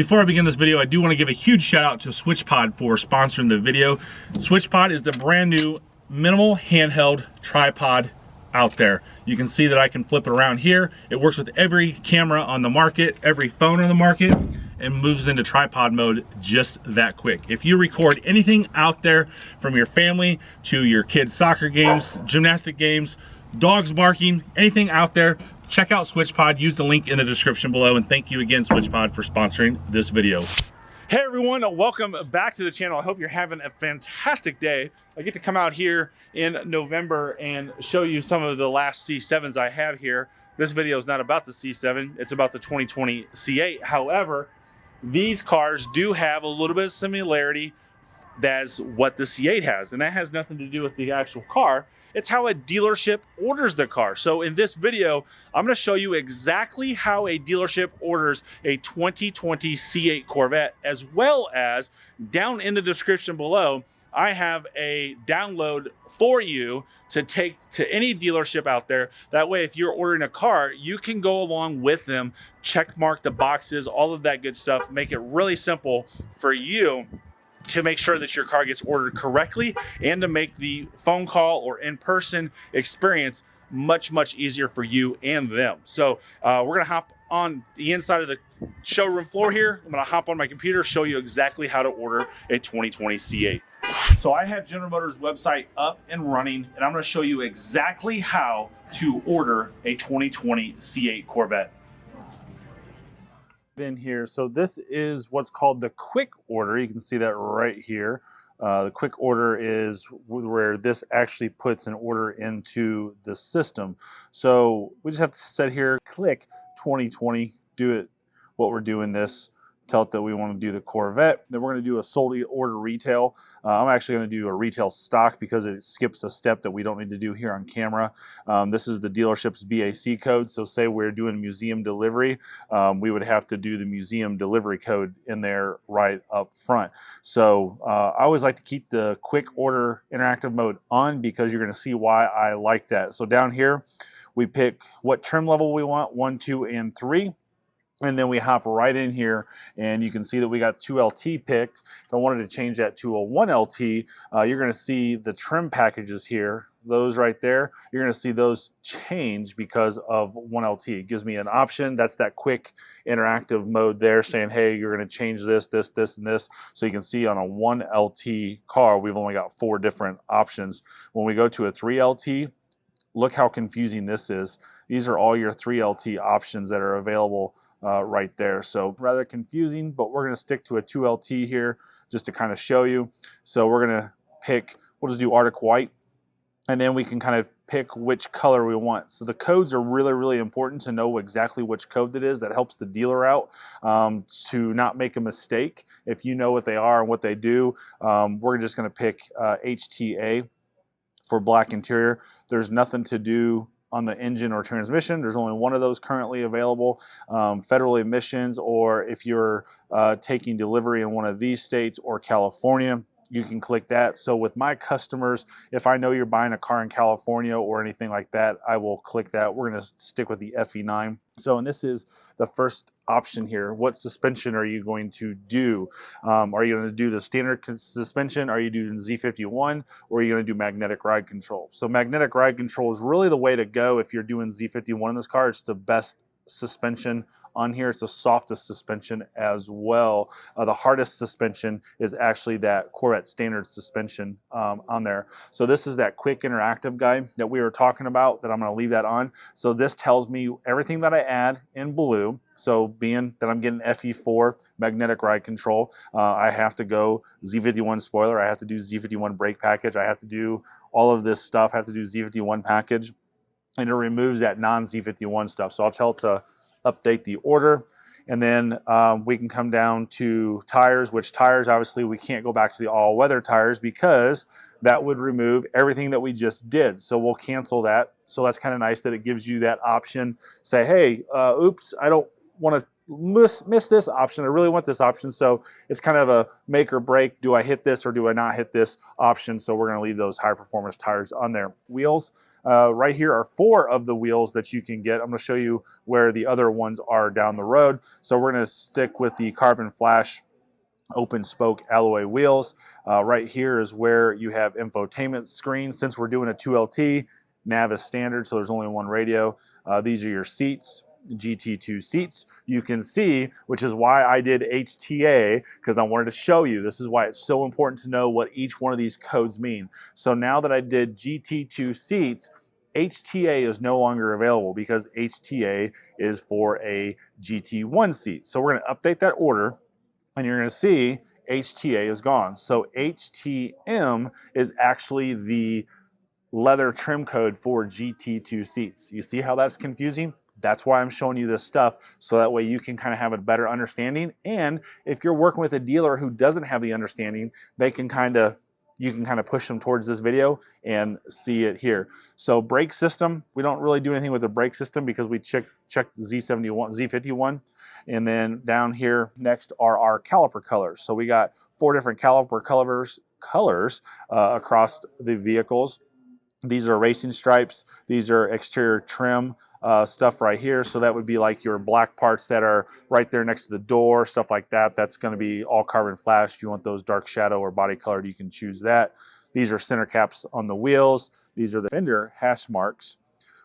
Before I begin this video, I do want to give a huge shout out to Switchpod for sponsoring the video. Switchpod is the brand new minimal handheld tripod out there. You can see that I can flip it around here. It works with every camera on the market, every phone on the market, and moves into tripod mode just that quick. If you record anything out there, from your family to your kids' soccer games, gymnastic games, dogs barking, anything out there, check out Switchpod. Use the link in the description below, and thank you again, Switchpod, for sponsoring this video. Hey everyone, welcome back to the channel. I hope you're having a fantastic day. I get to come out here in November and show you some of the last C7s I have here. This video is not about the C7, it's about the 2020 C8. However, these cars do have a little bit of similarity as what the C8 has, and that has nothing to do with the actual car. It's how a dealership orders the car. So in this video, I'm gonna show you exactly how a dealership orders a 2020 C8 Corvette, as well as down in the description below, I have a download for you to take to any dealership out there. That way, if you're ordering a car, you can go along with them, check mark the boxes, all of that good stuff, make it really simple for you to make sure that your car gets ordered correctly and to make the phone call or in-person experience much easier for you and them. So we're gonna hop on the inside of the showroom floor here. I'm gonna hop on my computer, show you exactly how to order a 2020 C8. So I have General Motors website up and running, and I'm gonna show you exactly how to order a 2020 C8 Corvette. In here, so this is what's called the quick order. You can see that right here. The quick order is where this actually puts an order into the system. So we just have to set here, click 2020, do it what we're doing this, tell it that we want to do the Corvette. Then we're going to do a sold order retail. I'm actually going to do a retail stock because it skips a step that we don't need to do here on camera. This is the dealership's BAC code. So say we're doing museum delivery, we would have to do the museum delivery code in there right up front. So I always like to keep the quick order interactive mode on because you're going to see why I like that. So down here, we pick what trim level we want, 1, 2, and 3. And then we hop right in here, and you can see that we got 2LT picked. If I wanted to change that to a 1LT, you're going to see the trim packages here, those right there. You're going to see those change because of 1LT. It gives me an option. That's that quick interactive mode there saying, hey, you're going to change this, this, this, and this. So you can see on a 1LT car, we've only got 4 different options. When we go to a 3LT, look how confusing this is. These are all your 3LT options that are available right there. So rather confusing, but we're going to stick to a 2LT here just to kind of show you. So we're going to pick, we'll just do Arctic White, and then we can kind of pick which color we want. So the codes are really important to know exactly which code it is. That helps the dealer out to not make a mistake. If you know what they are and what they do, we're just going to pick HTA for black interior. There's nothing to do on the engine or transmission. There's only one of those currently available. Federal emissions, or if you're taking delivery in one of these states or California, you can click that. So with my customers, if I know you're buying a car in California or anything like that, I will click that. We're gonna stick with the FE9. So, and this is the first option here. What suspension are you going to do? Are you going to do the standard suspension? Are you doing Z51? Or are you going to do magnetic ride control? So magnetic ride control is really the way to go if you're doing Z51 in this car. It's the best suspension on here. It's the softest suspension as well. The hardest suspension is actually that Corvette standard suspension on there. So this is that quick interactive guide that we were talking about that I'm going to leave that on. So this tells me everything that I add in blue. So being that I'm getting FE4 magnetic ride control, I have to go Z51 spoiler, I have to do Z51 brake package, I have to do all of this stuff, I have to do Z51 package, and it removes that non-Z51 stuff. So I'll tell it to update the order, and then we can come down to tires, which tires, obviously we can't go back to the all-weather tires because that would remove everything that we just did. So we'll cancel that. So that's kind of nice that it gives you that option. Say, hey, oops, I don't want to miss this option. I really want this option. So it's kind of a make or break. Do I hit this or do I not hit this option? So we're going to leave those high performance tires on there. Wheels, Right here are 4 of the wheels that you can get. I'm going to show you where the other ones are down the road. So we're going to stick with the carbon flash open spoke alloy wheels. Right here is where you have infotainment screen. Since we're doing a 2LT, nav is standard, so there's only one radio. These are your seats, GT2 seats. You can see, which is why I did HTA, because I wanted to show you. This is why it's so important to know what each one of these codes mean. So now that I did GT2 seats, HTA is no longer available because HTA is for a GT1 seat. So we're going to update that order, and you're going to see HTA is gone. So HTM is actually the leather trim code for GT2 seats. You see how that's confusing? That's why I'm showing you this stuff, so that way you can kind of have a better understanding. And if you're working with a dealer who doesn't have the understanding, you can kind of push them towards this video and see it here. So brake system, we don't really do anything with the brake system because we checked Z71, Z51. And then down here next are our caliper colors. So we got 4 different caliper colors across the vehicles. These are racing stripes. These are exterior trim stuff right here. So that would be like your black parts that are right there next to the door, stuff like that. That's going to be all carbon flash. If you want those dark shadow or body colored, you can choose that. These are center caps on the wheels. These are the fender hash marks.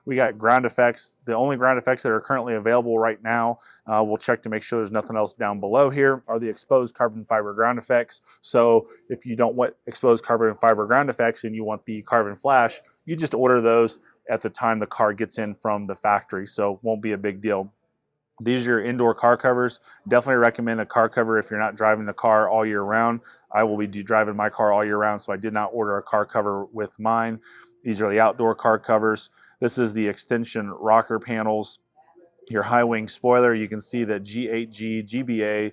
We got ground effects. The only ground effects that are currently available right now, we'll check to make sure there's nothing else down below here, are the exposed carbon fiber ground effects. So if you don't want exposed carbon fiber ground effects and you want the carbon flash, you just order those at the time the car gets in from the factory. So it won't be a big deal. These are your indoor car covers. Definitely recommend a car cover if you're not driving the car all year round. I will be driving my car all year round, so I did not order a car cover with mine. These are the outdoor car covers. This is the extension rocker panels. Your high wing spoiler, you can see that G8G, GBA,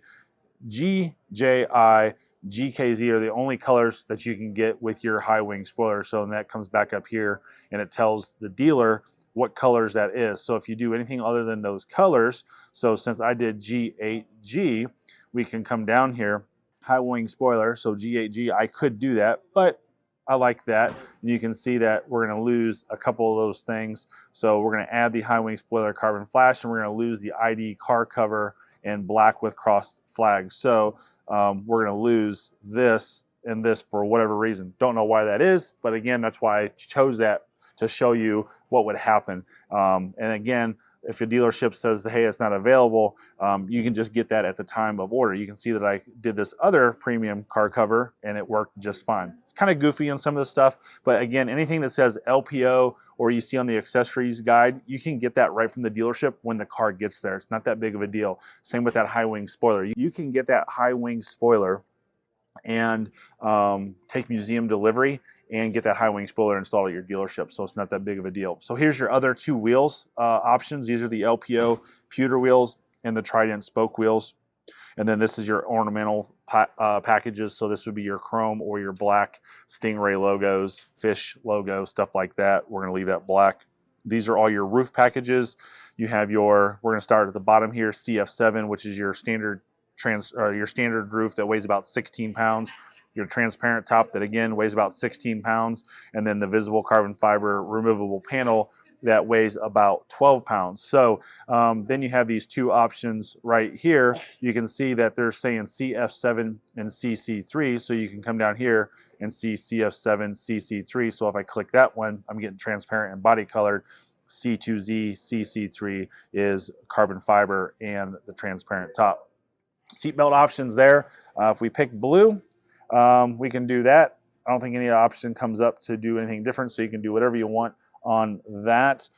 GJI, GKZ are the only colors that you can get with your high wing spoiler. So that comes back up here and it tells the dealer what colors that is. So if you do anything other than those colors, so since I did G8G, we can come down here, high wing spoiler, so G8G, I could do that, but I like that. And you can see that we're going to lose a couple of those things. So we're going to add the high wing spoiler carbon flash, and we're going to lose the ID car cover in black with crossed flags. So we're going to lose this and this for whatever reason. Don't know why that is, but again, that's why I chose that to show you what would happen. And again, if a dealership says, hey, it's not available, you can just get that at the time of order. You can see that I did this other premium car cover and it worked just fine. It's kind of goofy on some of the stuff, but again, anything that says LPO or you see on the accessories guide, you can get that right from the dealership when the car gets there. It's not that big of a deal. Same with that high wing spoiler. You can get that high wing spoiler and take museum delivery and get that high wing spoiler installed at your dealership. So it's not that big of a deal. So here's your other 2 wheels options. These are the LPO pewter wheels and the Trident spoke wheels. And then this is your ornamental packages. So this would be your chrome or your black Stingray logos, fish logo, stuff like that. We're going to leave that black. These are all your roof packages. You have we're going to start at the bottom here, CF7, which is your standard roof that weighs about 16 pounds. Your transparent top that again weighs about 16 pounds, and then the visible carbon fiber removable panel that weighs about 12 pounds. So then you have these 2 options right here. You can see that they're saying CF7 and CC3, so you can come down here and see CF7, CC3. So if I click that one, I'm getting transparent and body colored. C2Z, CC3 is carbon fiber and the transparent top. Seatbelt options there. If we pick blue, we can do that. I don't think any option comes up to do anything different, so you can do whatever you want on that.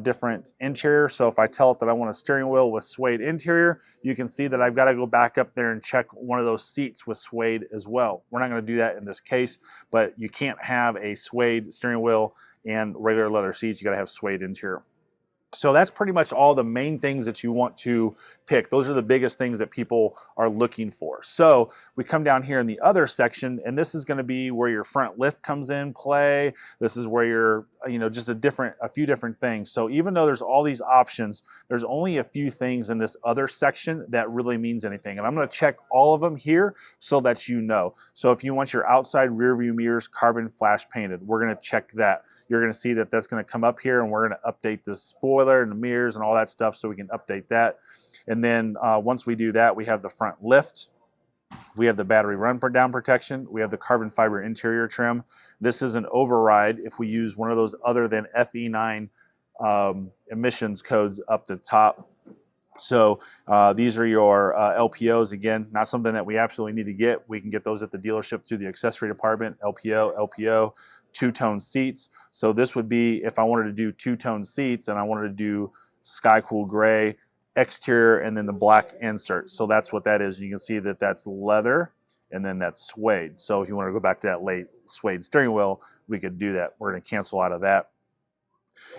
Different interior. So if I tell it that I want a steering wheel with suede interior, you can see that I've got to go back up there and check one of those seats with suede as well. We're not going to do that in this case, but you can't have a suede steering wheel and regular leather seats. You got to have suede interior. So that's pretty much all the main things that you want to pick. Those are the biggest things that people are looking for. So we come down here in the other section, and this is going to be where your front lift comes in play. This is where you're, just a few different things. So even though there's all these options, there's only a few things in this other section that really means anything. And I'm going to check all of them here so that you know. So if you want your outside rear view mirrors carbon flash painted, we're going to check that. you're going to see that that's going to come up here, and we're going to update the spoiler and the mirrors and all that stuff so we can update that. And then once we do that, we have the front lift. We have the battery run down protection. We have the carbon fiber interior trim. This is an override if we use one of those other than FE9 emissions codes up the top. So these are your LPOs. Again, not something that we absolutely need to get. We can get those at the dealership through the accessory department. LPO, two-tone seats. So this would be if I wanted to do two-tone seats and I wanted to do sky cool gray exterior and then the black insert. So that's what that is. You can see that that's leather and then that's suede. So if you want to go back to that late suede steering wheel, we could do that. We're going to cancel out of that.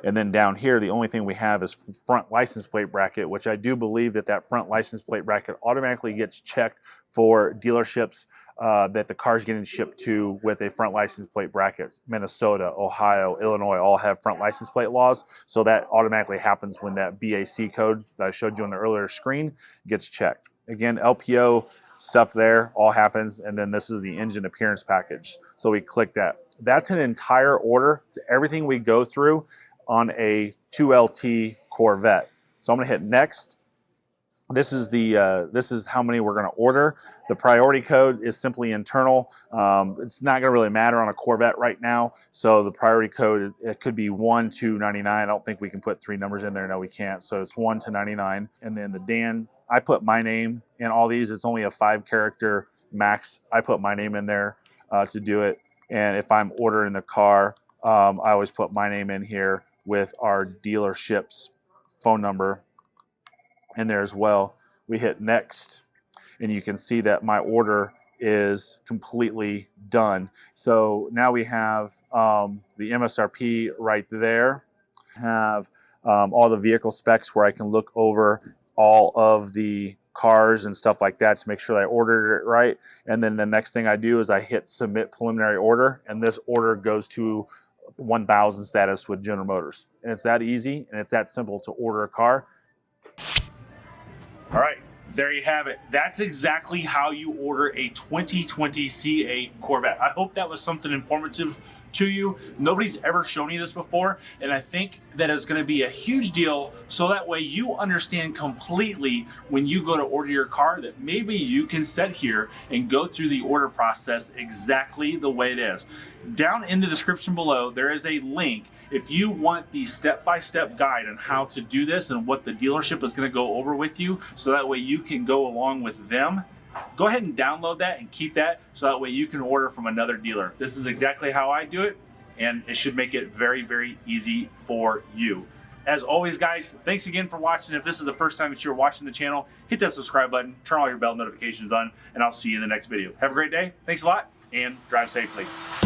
And then down here, the only thing we have is front license plate bracket, which I do believe that that front license plate bracket automatically gets checked for dealerships that the car's getting shipped to with a front license plate bracket. Minnesota, Ohio, Illinois all have front license plate laws. So that automatically happens when that BAC code that I showed you on the earlier screen gets checked. Again, LPO stuff there all happens. And then this is the engine appearance package. So we click that. That's an entire order. It's everything we go through on a 2LT Corvette. So I'm going to hit next. This is how many we're going to order. The priority code is simply internal. It's not going to really matter on a Corvette right now. So the priority code, it could be 1 to 99. I don't think we can put 3 numbers in there. No, we can't. So it's 1 to 99. And then the Dan, I put my name in all these. It's only a 5-character max. I put my name in there to do it. And if I'm ordering the car, I always put my name in here with our dealership's phone number in there as well. We hit next, and you can see that my order is completely done. So now we have the MSRP right there. Have all the vehicle specs where I can look over all of the cars and stuff like that to make sure that I ordered it right. And then the next thing I do is I hit submit preliminary order, and this order goes to 1,000 status with General Motors. And it's that easy and it's that simple to order a car. All right, there you have it. That's exactly how you order a 2020 C8 Corvette. I hope that was something informative to you. Nobody's ever shown you this before, and I think that it's going to be a huge deal, so that way you understand completely when you go to order your car that maybe you can sit here and go through the order process exactly the way it is. Down in the description below, there is a link if you want the step-by-step guide on how to do this and what the dealership is going to go over with you, so that way you can go along with them. Go ahead and download that and keep that, so that way you can order from another dealer. This is exactly how I do it, and it should make it very, very easy for you. As always, guys, thanks again for watching. If this is the first time that you're watching the channel, hit that subscribe button, turn all your bell notifications on, and I'll see you in the next video. Have a great day. Thanks a lot, and drive safely.